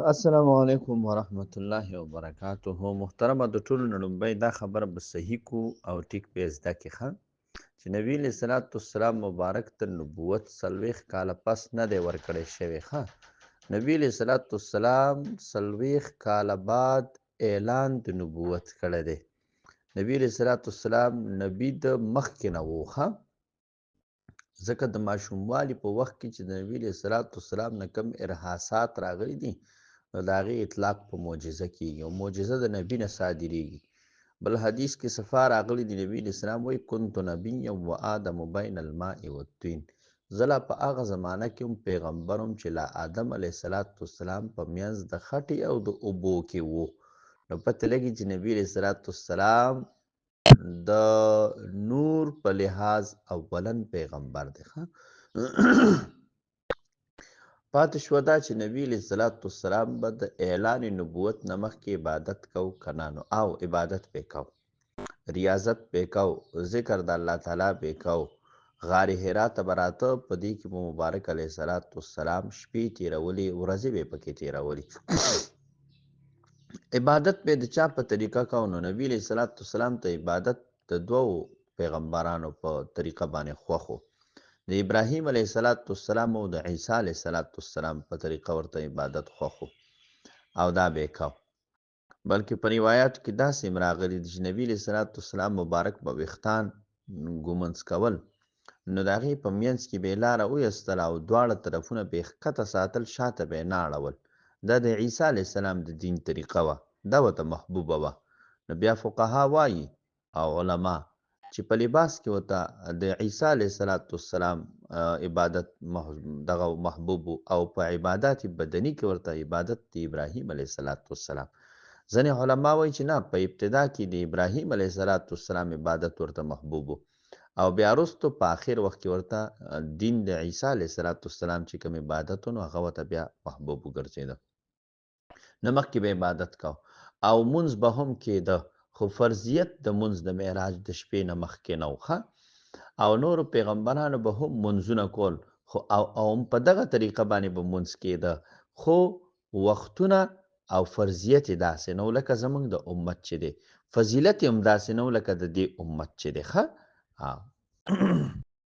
السلام علیکم ورحمت الله وبرکاته. محترمه د ټولو نه لومړی دا خبره به صحیح کو او ټیک په زده کې ښه چې نبی علیه صلات والسلام مبارک ته نبوت 40 کاله پس نه دی ورکړی شوی ښه. نبی علیه صلات والسلام 40 کاله بعد اعلان د نبوت کړی دی. نبی علیه صلات والسلام نبی د مخکې نه و ښه، ځکه د ماشوموالي په وخت کې چې د نبي علیه صلات والسلام نه کم ارهاسات راغلي دي نو د هغې اطلاق په معجزه کېږي او معجزه د نبي نه صادریږي. بل حدیث کې صفا راغلی دی، نبي علیه السلام وایي کنت نبیا و آدم بین الماء والطین. زه لا په هغه زمانه کې هم پیغمبر وم چې لا آدم علیه صلات والسلام په منځ د خټې او د اوبو کې و. نو پته لګي چې نبي علیه صلات والسلام د نور په لحاظ اولن پیغمبر دی ښه. پاتې شوه دا چې نبي علیه صلات والسلام به د اعلان نبوت نه مخکې عبادت کو که نه، نو او عبادت به کو، ریاضت به کو، ذکر د الله تعالی به کو، غار حرا ته به راته، په دې کې به مبارک علیه صلات والسلام شپې تېرولې، ورځې به یې پکې تېرولې. عبادت به د چا په طریقه کو؟ نو نبی علیه صلات والسلام ته عبادت د دوو پیغمبرانو په طریقه باندې خوښ و، د ابراهیم علیه السلام او د عیسی علیه السلام په طریقه ورته عبادت خوښ و او دا به یې کو. بلکې په روایاتو کې داسې هم راغلي دي چې نبي علیه السلام مبارک به ویښتان ږمنځ کول، نو د هغې په منځ کې به یې لاره ویستله او دواړه طرفونه به یې ښکته ساتل، شاته به یې نه اړول. دا د عیسی علیه السلام د دین طریقه وه، دا ورته محبوبه وه. نو بیا فقها وایي او علما چې په لباس کې ورته د عیسی علیه السلام عبادت دغه محبوب او په عبادات بدني کې ورته عبادت د ابراهیم علیه السلام. ځینې علما وایي چې نه، په ابتدا کې د ابراهیم علیه السلام عبادت ورته محبوب او بیا وروستو په آخر وخت کې ورته دین د عیسی علیه السلام چې کوم عبادت و نو هغه ورته بیا محبوب وګرځېده. نه مخکې به عبادت کو او مونځ به هم کېده، خو فرضیت د مونځ د معراج د شپې نه مخکې نه و ښه. او نورو پیغمبرانو به هم منځونه کول، خو او هم په دغه طریقه باندې به منځ کېده، خو وختونه او فرضیت یې داسې نه و لکه زموږ د امت چې دی، فضیلت یې هم داسې نه و لکه د دې امت چې دی ښه.